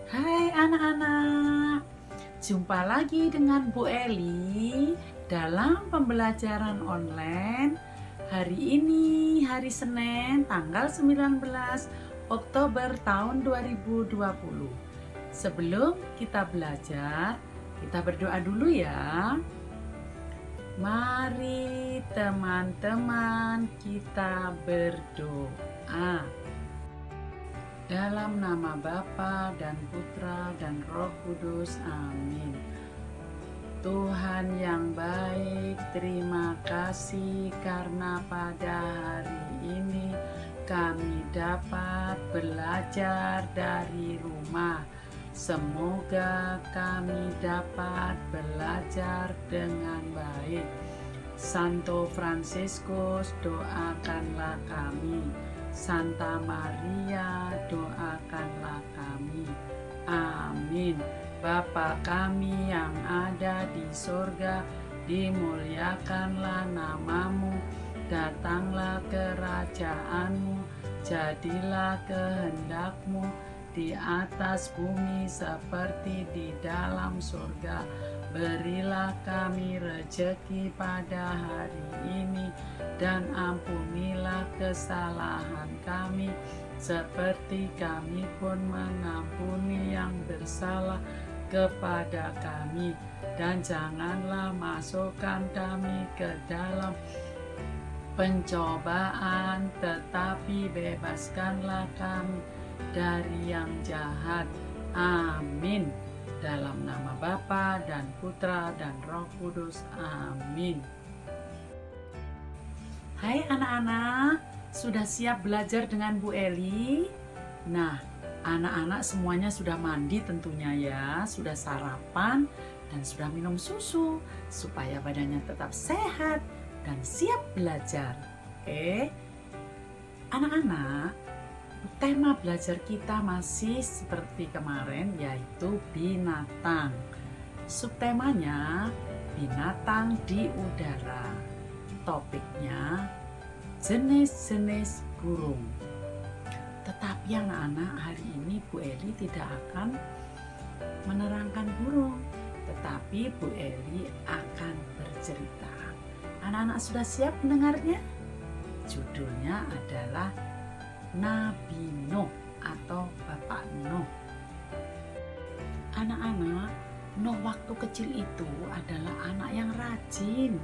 Hai anak-anak, jumpa lagi dengan Bu Eli dalam pembelajaran online. Hari ini hari Senin tanggal 19 Oktober tahun 2020. Sebelum kita belajar, kita berdoa dulu ya. Mari teman-teman kita berdoa. Dalam nama Bapa dan Putra dan Roh Kudus, amin. Tuhan yang baik, terima kasih karena pada hari ini kami dapat belajar dari rumah. Semoga kami dapat belajar dengan baik. Santo Fransiskus, doakanlah kami. Santa Maria, doakanlah kami. Amin. Bapa kami yang ada di sorga, dimuliakanlah namamu, datanglah kerajaanmu, jadilah kehendakmu di atas bumi seperti di dalam surga. Berilah kami rejeki pada hari ini, dan ampunilah kesalahan kami, seperti kami pun mengampuni yang bersalah kepada kami. Dan janganlah masukkan kami ke dalam pencobaan, tetapi bebaskanlah kami dari yang jahat. Amin. Dalam nama Bapa dan Putra dan Roh Kudus, amin. Hai anak-anak, sudah siap belajar dengan Bu Eli? Nah, anak-anak semuanya sudah mandi tentunya ya, sudah sarapan dan sudah minum susu supaya badannya tetap sehat dan siap belajar. Oke, anak-anak, tema belajar kita masih seperti kemarin, yaitu binatang. Subtemanya binatang di udara. Topiknya jenis-jenis burung. Tetapi anak-anak, hari ini Bu Eli tidak akan menerangkan burung, tetapi Bu Eli akan bercerita. Anak-anak sudah siap mendengarnya? Judulnya adalah Nabi Nuh atau Bapak Nuh. Anak-anak, Nuh waktu kecil itu adalah anak yang rajin,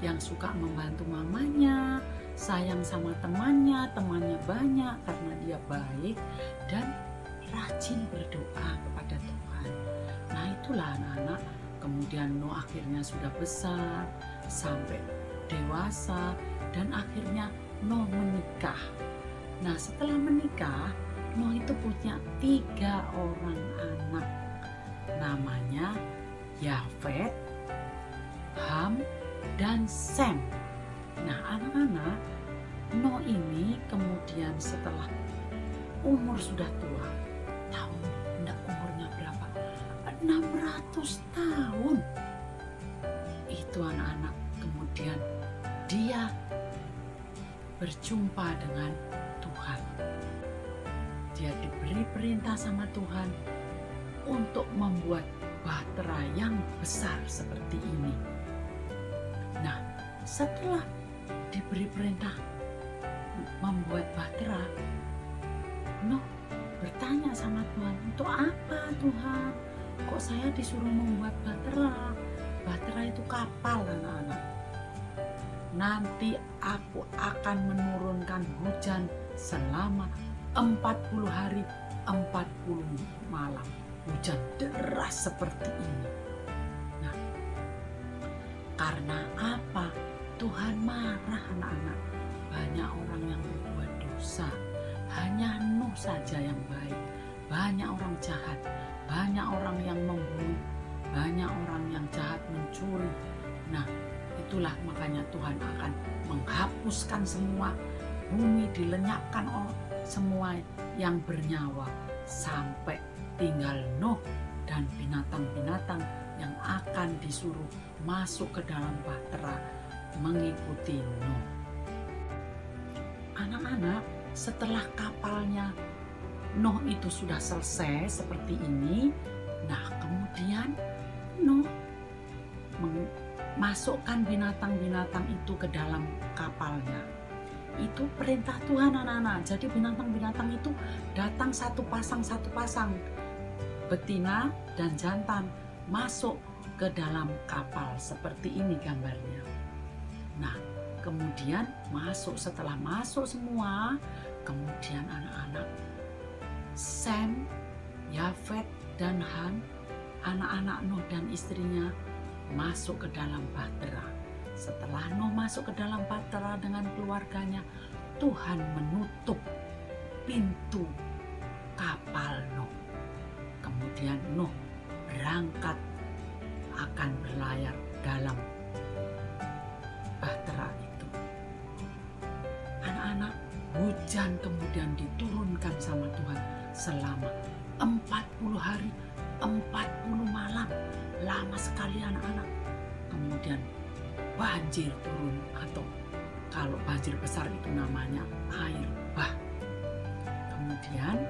yang suka membantu mamanya, sayang sama temannya banyak karena dia baik dan rajin berdoa kepada Tuhan. Nah, itulah anak-anak, kemudian Nuh akhirnya sudah besar sampai dewasa dan akhirnya Nuh menikah. Nah, setelah menikah, Nuh itu punya 3 orang anak. Namanya Yafet, Ham, dan Sem. Nah, anak-anak, Nuh ini kemudian setelah umur sudah tua, tahu enggak umurnya berapa? 600 tahun. Itu anak-anak, kemudian dia berjumpa dengan Tuhan. Dia diberi perintah sama Tuhan untuk membuat bahtera yang besar seperti ini. Nah, setelah diberi perintah membuat bahtera, Nuh bertanya sama Tuhan, untuk apa Tuhan? Kok saya disuruh membuat bahtera? Bahtera itu kapal anak-anak. Nanti aku akan menurunkan hujan selama 40 hari 40 malam. Hujan deras seperti ini. Nah, karena apa? Tuhan marah anak-anak. Banyak orang yang berbuat dosa. Hanya Nuh saja yang baik. Banyak orang jahat. Banyak orang yang membunuh. Banyak orang yang jahat mencuri. Nah, itulah makanya Tuhan akan menghapuskan semua, bumi dilenyapkan semua yang bernyawa, sampai tinggal Nuh dan binatang-binatang yang akan disuruh masuk ke dalam bahtera mengikuti Nuh. Anak-anak, setelah kapalnya Nuh itu sudah selesai seperti ini, nah kemudian Nuh masukkan binatang-binatang itu ke dalam kapalnya. Itu perintah Tuhan anak-anak. Jadi binatang-binatang itu datang satu pasang, betina dan jantan masuk ke dalam kapal. Seperti ini gambarnya. Nah, kemudian setelah masuk semua, kemudian anak-anak Sem, Yafet, dan Ham, anak-anak Nuh dan istrinya masuk ke dalam bahtera. Setelah Nuh masuk ke dalam bahtera dengan keluarganya, Tuhan menutup pintu kapal Nuh. Kemudian Nuh berangkat akan berlayar dalam bahtera itu. Anak-anak, hujan kemudian diturunkan sama Tuhan selama 40 hari, 40 malam. Lama sekali anak-anak. Kemudian banjir turun, atau kalau banjir besar itu namanya air bah. Kemudian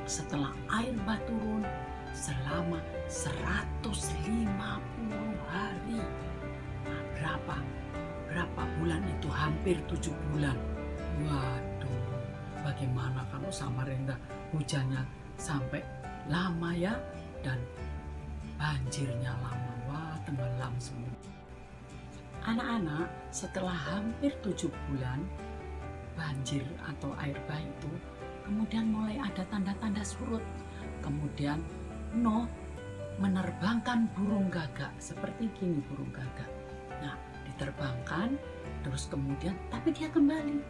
setelah air bah turun selama 150 hari. Nah, berapa bulan itu? Hampir 7 bulan. Waduh, bagaimana kalau Samarinda hujannya sampai lama ya, dan banjirnya lama. Wah, tenggelam semua. Anak-anak, setelah hampir 7 bulan banjir atau air bah itu, kemudian mulai ada tanda-tanda surut. Kemudian Nuh menerbangkan burung gagak. Seperti gini burung gagak. Nah, diterbangkan, terus kemudian tapi dia kembali.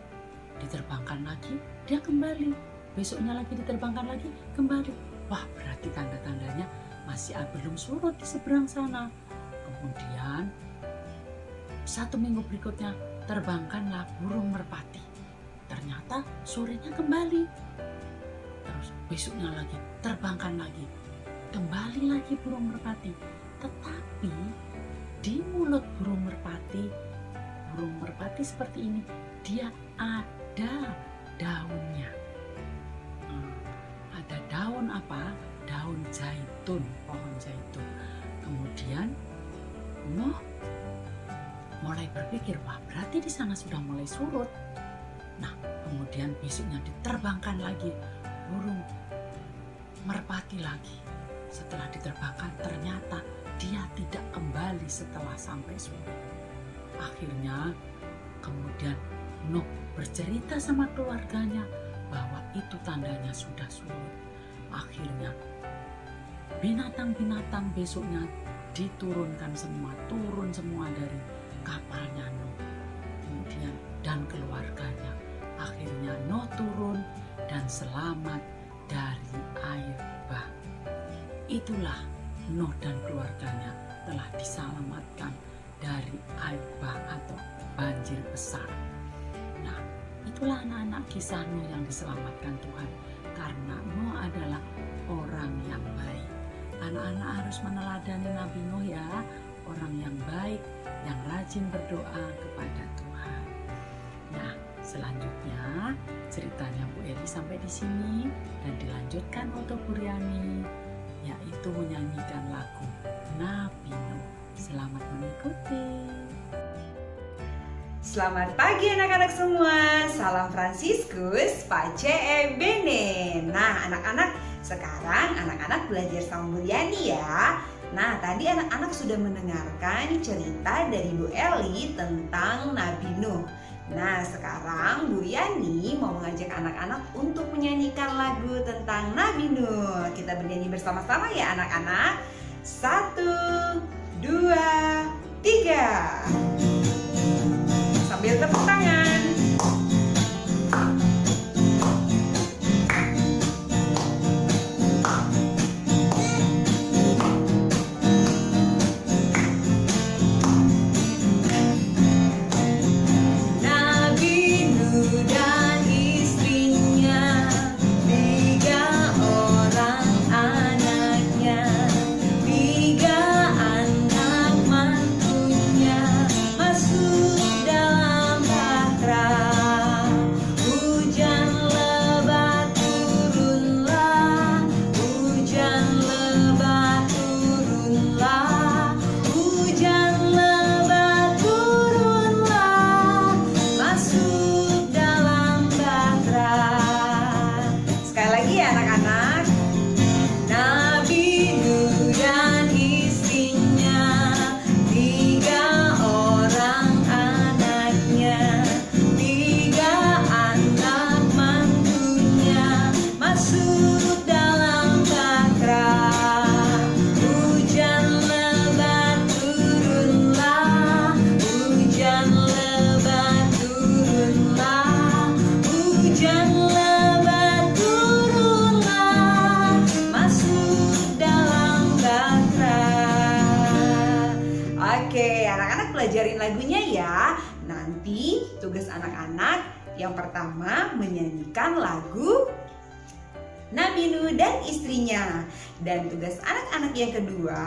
Diterbangkan lagi, dia kembali. Besoknya lagi diterbangkan lagi, kembali. Wah, berarti tanda-tandanya masih belum surut di seberang sana. Kemudian 1 minggu berikutnya terbangkanlah burung merpati. Ternyata sorenya kembali. Terus besoknya lagi terbangkan lagi, kembali lagi burung merpati. Tetapi di mulut burung merpati seperti ini, dia ada daunnya. Ada daun apa? Daun zaitun, pohon zaitun. Kemudian Nuh mulai berpikir, wah berarti di sana sudah mulai surut. Nah, kemudian besoknya diterbangkan lagi burung merpati lagi. Setelah diterbangkan, ternyata dia tidak kembali setelah sampai surut. Akhirnya kemudian Nuh bercerita sama keluarganya bahwa itu tandanya sudah surut. Akhirnya binatang-binatang besoknya diturunkan semua, turun semua dari kapalnya Nuh. Kemudian dan keluarganya. Akhirnya Nuh turun dan selamat dari air bah. Itulah Nuh dan keluarganya telah diselamatkan dari air bah atau banjir besar. Nah, itulah anak-anak kisah Nuh yang diselamatkan Tuhan, karena Nuh adalah orang yang baik. Anak-anak harus meneladani Nabi Nuh ya, orang yang baik, yang rajin berdoa kepada Tuhan. Nah, selanjutnya ceritanya Bu Eri sampai di sini dan dilanjutkan oleh Buriani, yaitu menyanyikan lagu Nabi Nuh. Selamat mengikuti. Selamat pagi anak-anak semua. Salam Fransiskus, Pace Bene. Nah, anak-anak, sekarang anak-anak belajar sama Buriani ya. Nah, tadi anak-anak sudah mendengarkan cerita dari Bu Eli tentang Nabi Nuh. Nah, sekarang Buriani mau mengajak anak-anak untuk menyanyikan lagu tentang Nabi Nuh. Kita bernyanyi bersama-sama ya anak-anak. 1, 2, 3. Sambil tepuk tangan. belajarin lagunya ya. Nanti tugas anak-anak yang pertama menyanyikan lagu Nabi Nuh dan istrinya. Dan tugas anak-anak yang kedua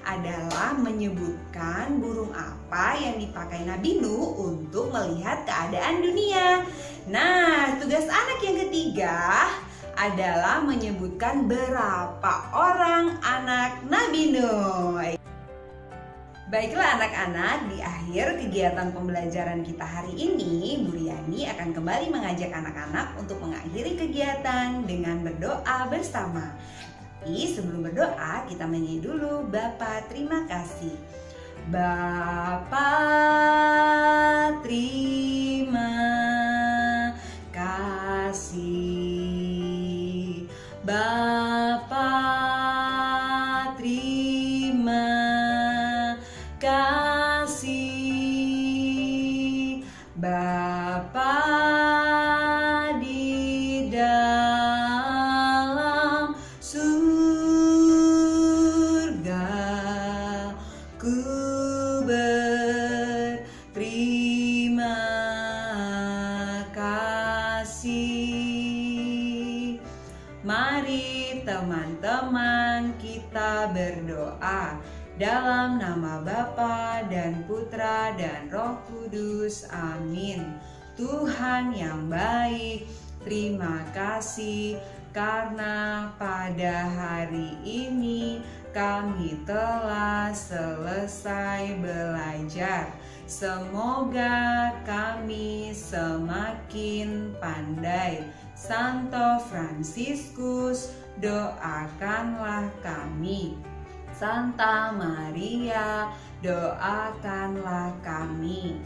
adalah menyebutkan burung apa yang dipakai Nabi Nuh untuk melihat keadaan dunia. Nah, tugas anak yang ketiga adalah menyebutkan berapa orang anak Nabi Nuh. Baiklah anak-anak, di akhir kegiatan pembelajaran kita hari ini, Bu Riani akan kembali mengajak anak-anak untuk mengakhiri kegiatan dengan berdoa bersama. Tapi sebelum berdoa, kita menyanyi dulu Bapa terima kasih. Bapa terima kasih. Bapa terima kasih. Bapa di dalam surga, ku berterima kasih. Mari teman-teman kita berdoa. Dalam nama Bapa dan Putra dan Roh Kudus, amin. Tuhan yang baik, terima kasih karena pada hari ini kami telah selesai belajar. Semoga kami semakin pandai. Santo Fransiskus, doakanlah kami. Santa Maria, doakanlah kami.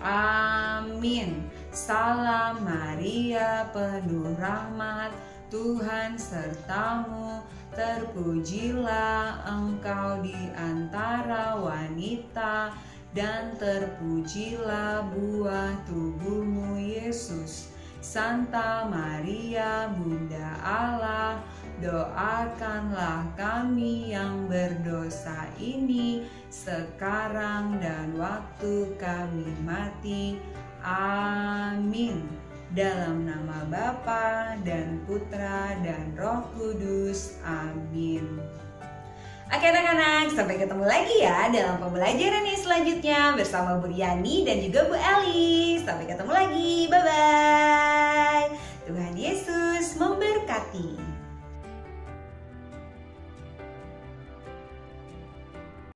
Amin. Salam Maria, penuh rahmat, Tuhan sertamu. Terpujilah engkau di antara wanita, dan terpujilah buah tubuhmu, Yesus. Santa Maria, Bunda Allah, doakanlah kami yang berdosa ini sekarang dan waktu kami mati. Amin. Dalam nama Bapa dan Putra dan Roh Kudus. Amin. Oke anak-anak, sampai ketemu lagi ya dalam pembelajaran yang selanjutnya bersama Bu Riani dan juga Bu Eli. Sampai ketemu lagi, bye-bye. Tuhan Yesus memberkati.